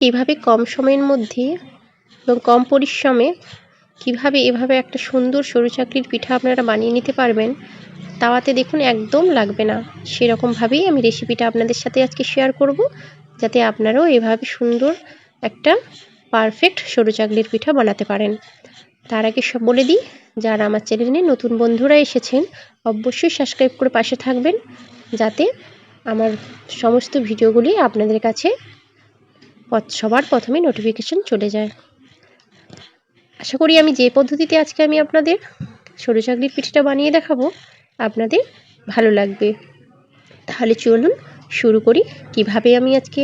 কিভাবে কম সময়ের মধ্যে এবং কম পরিশ্রমে কিভাবে এভাবে একটা সুন্দর সরু চাকলির পিঠা আপনারা বানিয়ে নিতে পারবেন, তাওয়াতে দেখুন একদম লাগবে না। সেরকমভাবেই আমি রেসিপিটা আপনাদের সাথে আজকে শেয়ার করব, যাতে আপনারাও এভাবে সুন্দর একটা পারফেক্ট সরু চাকলির পিঠা বানাতে পারেন। তার আগে সব বলে দিই, যারা আমার চ্যানেলে নতুন বন্ধুরা এসেছেন অবশ্যই সাবস্ক্রাইব করে পাশে থাকবেন, যাতে আমার সমস্ত ভিডিওগুলি আপনাদের কাছে সবার প্রথমে নোটিফিকেশন চলে যায়। আশা করি আমি যে পদ্ধতিতে আজকে আমি আপনাদের সরু চাকলির পিঠাটা বানিয়ে দেখাবো আপনাদের ভালো লাগবে। তাহলে চলুন শুরু করি কিভাবে আমি আজকে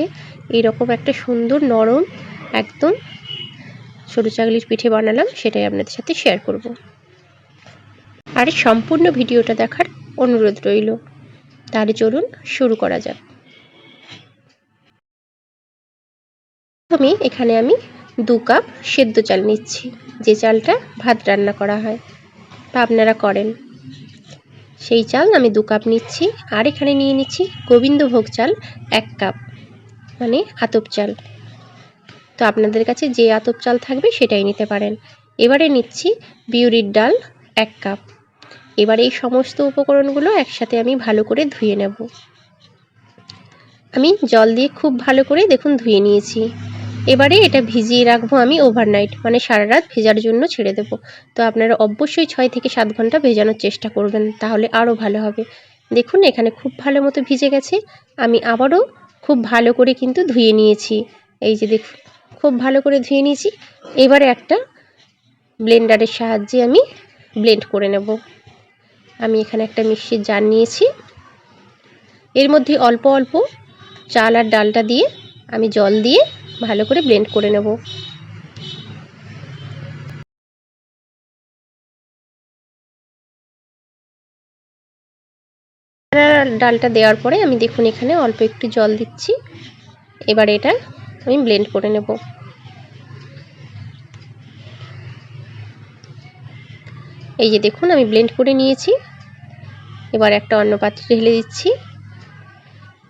এরকম একটা সুন্দর নরম একদম সরু চাকলির পিঠে বানালাম, সেটাই আপনাদের সাথে শেয়ার করব। আর সম্পূর্ণ ভিডিওটা দেখার অনুরোধ রইল। তাহলে চলুন শুরু করা যাক। প্রথমে এখানে আমি 2 কাপ সেদ্ধ চাল নিচ্ছি, যে চালটা ভাত রান্না করা হয় বা আপনারা করেন, সেই চাল আমি 2 কাপ নিচ্ছি। আর এখানে নিয়ে নিচ্ছি গোবিন্দভোগ চাল 1 কাপ, মানে আতপ চাল। তো আপনাদের কাছে যে আতপ চাল থাকবে সেটাই নিতে পারেন। এবারে নিচ্ছি বিউলির ডাল 1 কাপ। এবার এই সমস্ত উপকরণগুলো একসাথে আমি ভালো করে ধুয়ে নেব। আমি জল দিয়ে খুব ভালো করে দেখুন ধুয়ে নিয়েছি। এবারে এটা ভিজিয়ে রাখবো আমি ওভারনাইট, মানে সারা রাত ভেজার জন্য ছেড়ে দেব। তো আপনারা অবশ্যই 6 থেকে 7 ঘন্টা ভেজানোর চেষ্টা করবেন, তাহলে আরও ভালো হবে। দেখুন এখানে খুব ভালো মতো ভিজে গেছে। আমি আবারও খুব ভালো করে কিন্তু ধুয়ে নিয়েছি। এই যে দেখুন খুব ভালো করে ধুয়ে নিয়েছি। এবারে একটা ব্লেন্ডারের সাহায্যে আমি ব্লেন্ড করে নেব। আমি এখানে একটা মিক্সির জার নিয়েছি, এর মধ্যে অল্প অল্প চাল আর ডালটা দিয়ে আমি জল দিয়ে ভালো করে ব্লেন্ড করে নেব। ডালটা দেওয়ার পরে আমি দেখুন এখানে অল্প একটু জল দিচ্ছি। এবার এটা আমি ব্লেন্ড করে নেব। এই যে দেখুন আমি ব্লেন্ড করে নিয়েছি। এবার একটা অন্য পাত্রে ঢেলে দিচ্ছি।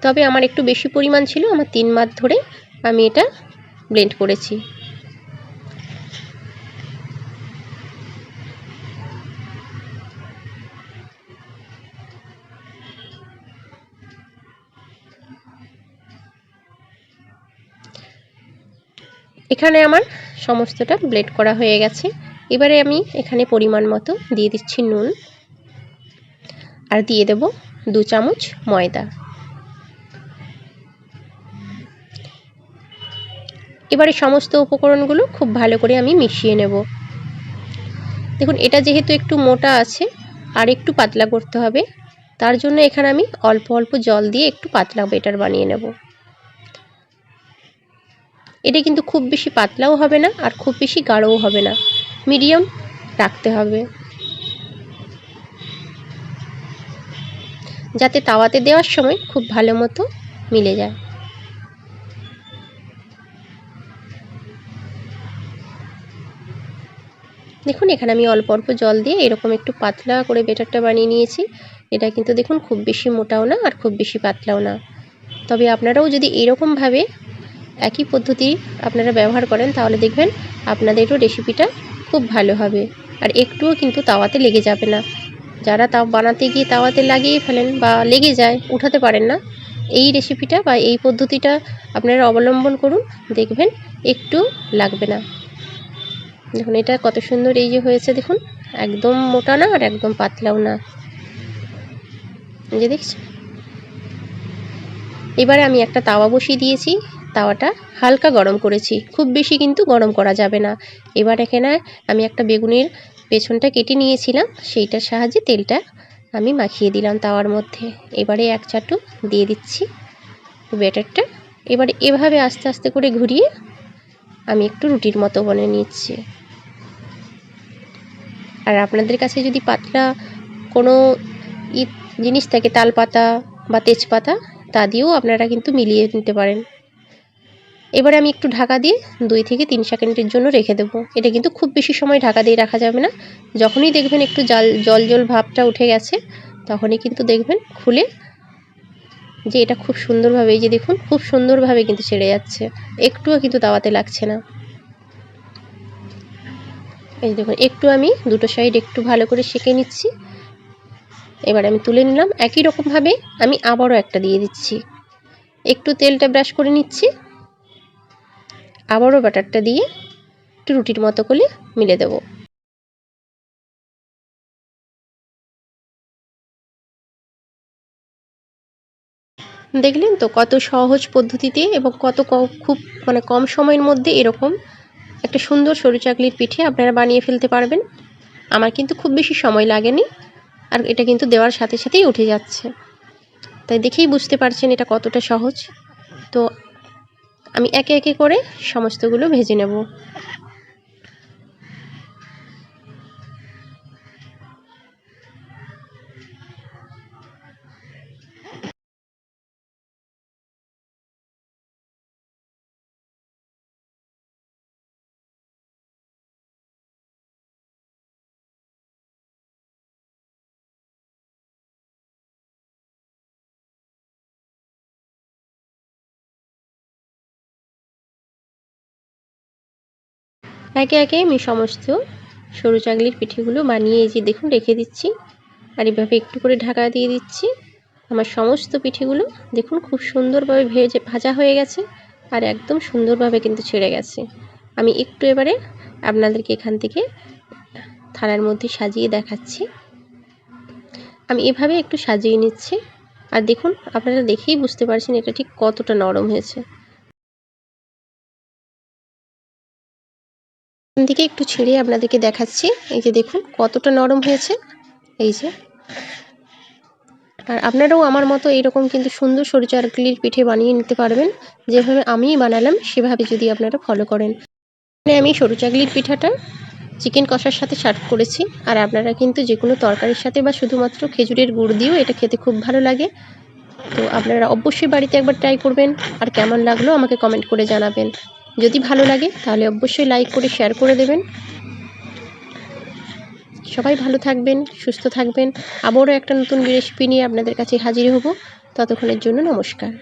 তবে আমার একটু বেশি পরিমাণ ছিল, আমার 3 মাস ধরে আমি এটা ব্লেন্ড করেছি। এখানে আমার সমস্তটা ব্লেন্ড করা হয়ে গেছে। এবারে আমি এখানে পরিমাণ মতো দিয়ে দিচ্ছি নুন, আর দিয়ে দেব 2 চামচ ময়দা। এবারে সমস্ত উপকরণগুলো খুব ভালো করে আমি মিশিয়ে নেব। দেখুন এটা যেহেতু একটু মোটা আছে আর একটু পাতলা করতে হবে, তার জন্য এখানে আমি অল্প অল্প জল দিয়ে একটু পাতলা ব্যাটার বানিয়ে নেব। এটা কিন্তু খুব বেশি পাতলাও হবে না আর খুব বেশি গাঢ়ও হবে না, মিডিয়াম রাখতে হবে, যাতে তাওয়াতে দেওয়ার সময় খুব ভালো মতো মিলে যায়। দেখুন এখানে আমি অল্প অল্প জল দিয়ে এরকম একটু পাতলা করে ব্যাটারটা বানিয়ে নিয়েছি। এটা কিন্তু দেখুন খুব বেশি মোটাও না আর খুব বেশি পাতলাও না। তবে আপনারাও যদি এরকমভাবে একই পদ্ধতি আপনারা ব্যবহার করেন, তাহলে দেখবেন আপনাদেরও রেসিপিটা খুব ভালো হবে আর একটুও কিন্তু তাওয়াতে লেগে যাবে না। যারা তাও বানাতে গিয়ে তাওয়াতে লাগিয়ে ফেলেন বা লেগে যায়, উঠাতে পারেন না, এই রেসিপিটা বা এই পদ্ধতিটা আপনারা অবলম্বন করুন, দেখবেন একটু লাগবে না। দেখুন এটা কত সুন্দর এই যে হয়েছে, দেখুন একদম মোটা না আর একদম পাতলাও না, এই যে দেখছেন। এবারে আমি একটা তাওয়া বসিয়ে দিয়েছি, তাওয়াটা হালকা গরম করেছি, খুব বেশি কিন্তু গরম করা যাবে না। এবার এখানে আমি একটা বেগুনের পেছনটা কেটে নিয়েছিলাম, সেইটার সাহায্যে তেলটা আমি মাখিয়ে দিলাম তাওয়ার মধ্যে। এবারে 1 চাটু দিয়ে দিচ্ছি ব্যাটারটা। এবারে এভাবে আস্তে আস্তে করে ঘুরিয়ে আমি একটু রুটির মতো বানিয়ে নিচ্ছি। আর আপনাদের কাছে যদি পাতলা কোনো জিনিস থাকে, তালপাতা বা তেজপাতা, তা দিয়েও আপনারা কিন্তু মিলিয়ে নিতে পারেন। এবারে আমি একটু ঢাকা দিয়ে 2 থেকে 3 সেকেন্ডের জন্য রেখে দেবো। এটা কিন্তু খুব বেশি সময় ঢাকা দিয়ে রাখা যাবে না। যখনই দেখবেন একটু জল জল ভাবটা উঠে গেছে, তখনই কিন্তু দেখবেন খুলে যে এটা খুব সুন্দরভাবে, এই যে দেখুন খুব সুন্দরভাবে কিন্তু ছেড়ে যাচ্ছে, একটুও কিন্তু তাওয়াতে লাগছে না। এই দেখুন একটু আমি দুটো সাইড একটু ভালো করে সেঁকে নিচ্ছি। এবার আমি তুলে নিলাম। একই রকমভাবে আমি আবারও একটা দিয়ে দিচ্ছি। একটু তেলটা ব্রাশ করে নিচ্ছি, আবারও বাটারটা দিয়ে একটু রুটির মতো করে মিলে দেব। দেখলেন তো কত সহজ পদ্ধতিতে এবং কত খুব কম সময়ের মধ্যে এরকম একটা সুন্দর সরু চাকলির পিঠে আপনারা বানিয়ে ফেলতে পারবেন। আমার কিন্তু খুব বেশি সময় লাগেনি, আর এটা কিন্তু দেওয়ার সাথে সাথেই উঠে যাচ্ছে, তাই দেখেই বুঝতে পারছেন এটা কতটা সহজ। তো আমি একে একে করে সমস্তগুলো ভেজে নেব। একে একে আমি সমস্ত সরু চাকলির পিঠেগুলো বানিয়ে এই যে দেখুন রেখে দিচ্ছি, আর এভাবে একটু করে ঢাকা দিয়ে দিচ্ছি। আমার সমস্ত পিঠেগুলো দেখুন খুব সুন্দরভাবে ভাজা হয়ে গেছে, আর একদম সুন্দরভাবে কিন্তু ছেড়ে গেছে। আমি একটু এবারে আপনাদেরকে এখান থেকে থালার মধ্যে সাজিয়ে দেখাচ্ছি। আমি এভাবে একটু সাজিয়ে নিচ্ছি, আর দেখুন আপনারা দেখেই বুঝতে পারছেন এটা ঠিক কতটা নরম হয়েছে। এখান থেকে একটু ছেড়ে আপনাদেরকে দেখাচ্ছি, এই যে দেখুন কতটা নরম হয়েছে, এই যে। আর আপনারাও আমার মতো এইরকম কিন্তু সুন্দর সরু চাকলির পিঠে বানিয়ে নিতে পারবেন, যেভাবে আমি বানালাম সেভাবে যদি আপনারা ফলো করেন। আমি সরু চাকলির পিঠাটা চিকেন কষার সাথে সার্ভ করেছি, আর আপনারা কিন্তু যে কোনো তরকারির সাথে বা শুধুমাত্র খেজুরের গুড় দিয়েও এটা খেতে খুব ভালো লাগে। তো আপনারা অবশ্যই বাড়িতে একবার ট্রাই করবেন, আর কেমন লাগলো আমাকে কমেন্ট করে জানাবেন। যদি ভালো লাগে তাহলে অবশ্যই লাইক করে শেয়ার করে দেবেন। সবাই ভালো থাকবেন, সুস্থ থাকবেন। আবারও একটা নতুন রেসিপি নিয়ে আপনাদের কাছে হাজির হব। ততক্ষণের জন্য নমস্কার।